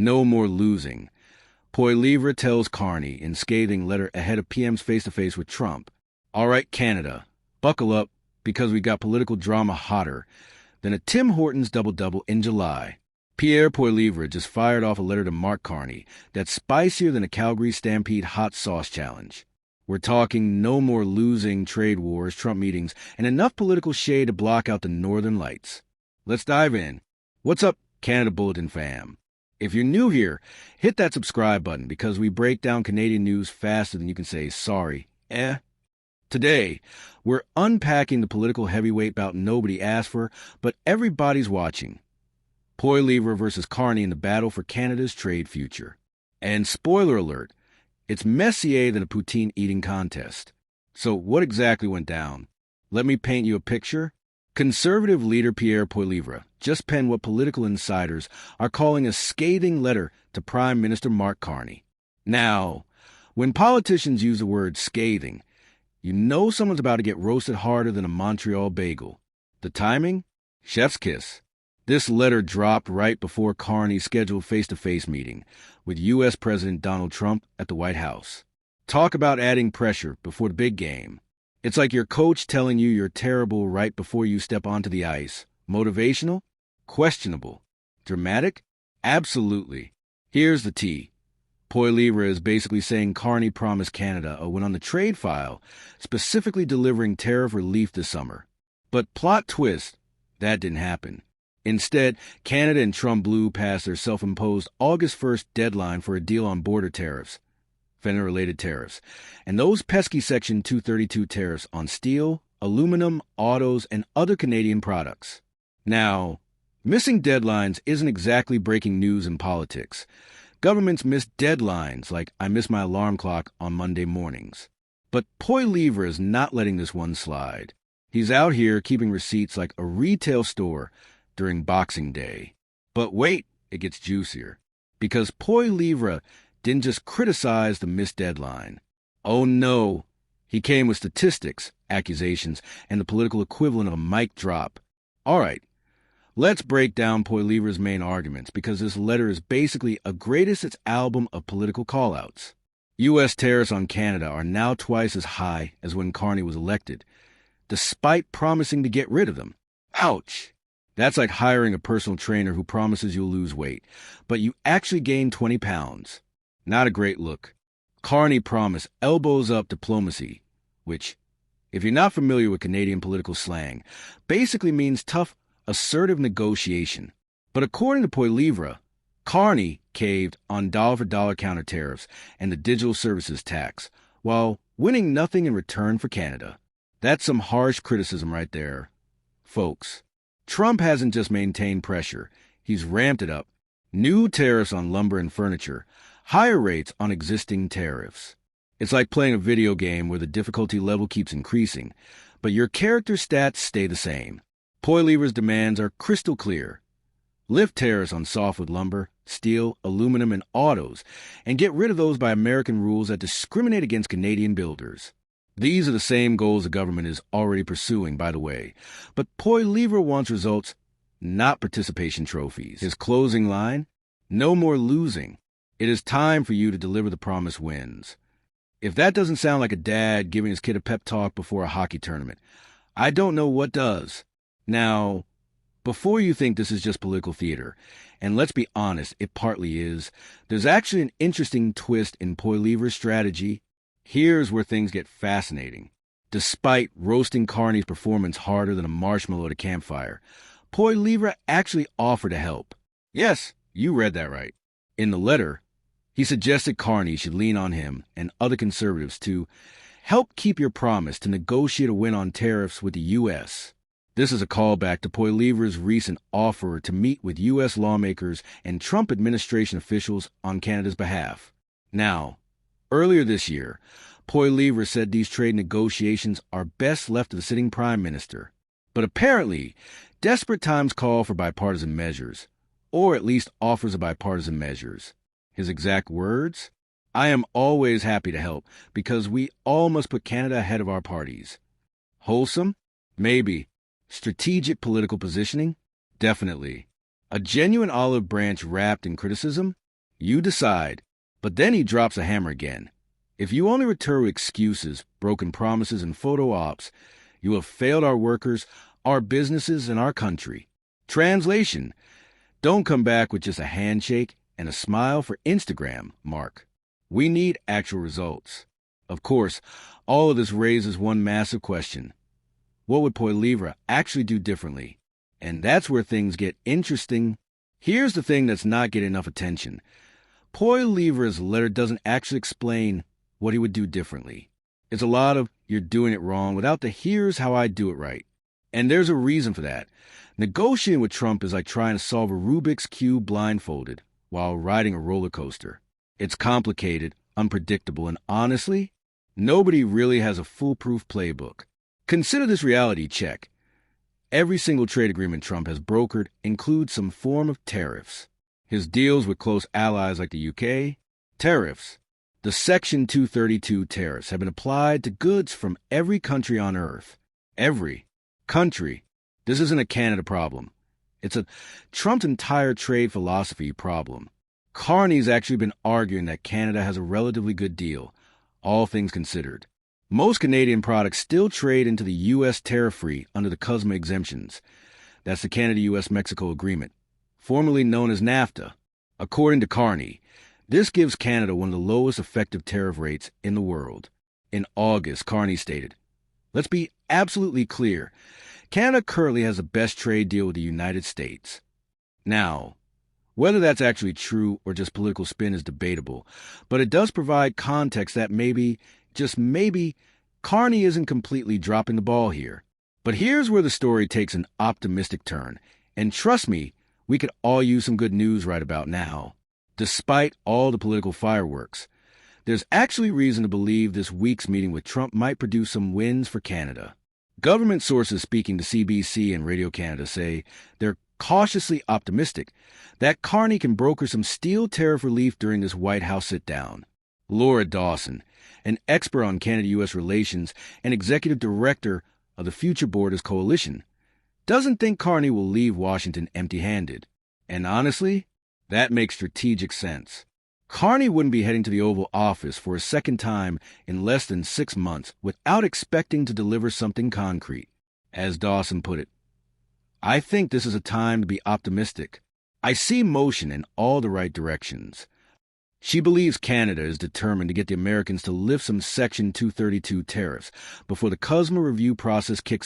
No more losing. Poilievre tells Carney in scathing letter ahead of PM's face-to-face with Trump. All right, Canada, buckle up because we got political drama hotter than a Tim Hortons double-double in July. Pierre Poilievre just fired off a letter to Mark Carney that's spicier than a Calgary Stampede hot sauce challenge. We're talking no more losing, trade wars, Trump meetings, and enough political shade to block out the northern lights. Let's dive in. What's up, Canada Bulletin fam? If you're new here, hit that subscribe button because we break down Canadian news faster than you can say sorry. Today, we're unpacking the political heavyweight bout nobody asked for, but everybody's watching. Poilievre versus Carney in the battle for Canada's trade future. And spoiler alert, it's messier than a poutine eating contest. So what exactly went down? Let me paint you a picture. Conservative leader Pierre Poilievre just penned what political insiders are calling a scathing letter to Prime Minister Mark Carney. Now, when politicians use the word scathing, you know someone's about to get roasted harder than a Montreal bagel. The timing? Chef's kiss. This letter dropped right before Carney's scheduled face-to-face meeting with U.S. President Donald Trump at the White House. Talk about adding pressure before the big game. It's like your coach telling you you're terrible right before you step onto the ice. Motivational? Questionable. Dramatic? Absolutely. Here's the tea. Poilievre is basically saying Carney promised Canada a win on the trade file, specifically delivering tariff relief this summer. But plot twist, that didn't happen. Instead, Canada and Trump blew past their self-imposed August 1st deadline for a deal on border tariffs, fentanyl-related tariffs, and those pesky Section 232 tariffs on steel, aluminum, autos, and other Canadian products. Now, missing deadlines isn't exactly breaking news in politics. Governments miss deadlines like I miss my alarm clock on Monday mornings. But Poilievre is not letting this one slide. He's out here keeping receipts like a retail store during Boxing Day. But wait, it gets juicier. Because Poilievre didn't just criticize the missed deadline. Oh no, he came with statistics, accusations, and the political equivalent of a mic drop. All right, let's break down Poilievre's main arguments because this letter is basically a greatest hits album of political callouts. U.S. tariffs on Canada are now twice as high as when Carney was elected, despite promising to get rid of them. Ouch! That's like hiring a personal trainer who promises you'll lose weight, but you actually gain 20 pounds. Not a great look. Carney promised elbows-up diplomacy, which, if you're not familiar with Canadian political slang, basically means tough, assertive negotiation. But according to Poilievre, Carney caved on dollar-for-dollar counter tariffs and the digital services tax, while winning nothing in return for Canada. That's some harsh criticism right there. Folks, Trump hasn't just maintained pressure, he's ramped it up. New tariffs on lumber and furniture, higher rates on existing tariffs. It's like playing a video game where the difficulty level keeps increasing, but your character stats stay the same. Poilievre's demands are crystal clear. Lift tariffs on softwood lumber, steel, aluminum, and autos, and get rid of those by American rules that discriminate against Canadian builders. These are the same goals the government is already pursuing, by the way. But Poilievre wants results, not participation trophies. His closing line? No more losing. It is time for you to deliver the promised wins. If that doesn't sound like a dad giving his kid a pep talk before a hockey tournament, I don't know what does. Now, before you think this is just political theater, and let's be honest, it partly is, there's actually an interesting twist in Poilievre's strategy. Here's where things get fascinating. Despite roasting Carney's performance harder than a marshmallow at a campfire, Poilievre actually offered to help. Yes, you read that right. In the letter, he suggested Carney should lean on him and other conservatives to help keep your promise to negotiate a win on tariffs with the U.S. This is a callback to Poilievre's recent offer to meet with U.S. lawmakers and Trump administration officials on Canada's behalf. Now, earlier this year, Poilievre said these trade negotiations are best left to the sitting prime minister. But apparently, desperate times call for bipartisan measures, or at least offers of bipartisan measures. His exact words? I am always happy to help, because we all must put Canada ahead of our parties. Wholesome? Maybe. Strategic political positioning? Definitely. A genuine olive branch wrapped in criticism? You decide. But then he drops a hammer again. If you only return with excuses, broken promises, and photo ops, you have failed our workers, our businesses, and our country. Translation: don't come back with just a handshake and a smile for Instagram, Mark. We need actual results. Of course, all of this raises one massive question. What would Poilievre actually do differently? And that's where things get interesting. Here's the thing that's not getting enough attention. Poilievre's letter doesn't actually explain what he would do differently. It's a lot of, you're doing it wrong, without the here's how I do it right. And there's a reason for that. Negotiating with Trump is like trying to solve a Rubik's Cube blindfolded while riding a roller coaster. It's complicated, unpredictable, and honestly, nobody really has a foolproof playbook. Consider this reality check. Every single trade agreement Trump has brokered includes some form of tariffs. His deals with close allies like the UK, tariffs. The Section 232 tariffs have been applied to goods from every country on Earth. Every country. This isn't a Canada problem. It's a Trump's entire trade philosophy problem. Carney's actually been arguing that Canada has a relatively good deal, all things considered. Most Canadian products still trade into the U.S. tariff-free under the CUSMA exemptions. That's the Canada-U.S.-Mexico Agreement, formerly known as NAFTA. According to Carney, this gives Canada one of the lowest effective tariff rates in the world. In August, Carney stated, "Let's be absolutely clear. Canada currently has the best trade deal with the United States." Now, whether that's actually true or just political spin is debatable, but it does provide context that maybe, just maybe, Carney isn't completely dropping the ball here. But here's where the story takes an optimistic turn. And trust me, we could all use some good news right about now. Despite all the political fireworks, there's actually reason to believe this week's meeting with Trump might produce some wins for Canada. Government sources speaking to CBC and Radio-Canada say they're cautiously optimistic that Carney can broker some steel tariff relief during this White House sit-down. Laura Dawson, an expert on Canada-U.S. relations and executive director of the Future Borders Coalition, doesn't think Carney will leave Washington empty-handed. And honestly, that makes strategic sense. Carney wouldn't be heading to the Oval Office for a second time in less than 6 months without expecting to deliver something concrete. As Dawson put it, "I think this is a time to be optimistic. I see motion in all the right directions." She believes Canada is determined to get the Americans to lift some Section 232 tariffs before the CUSMA review process kicks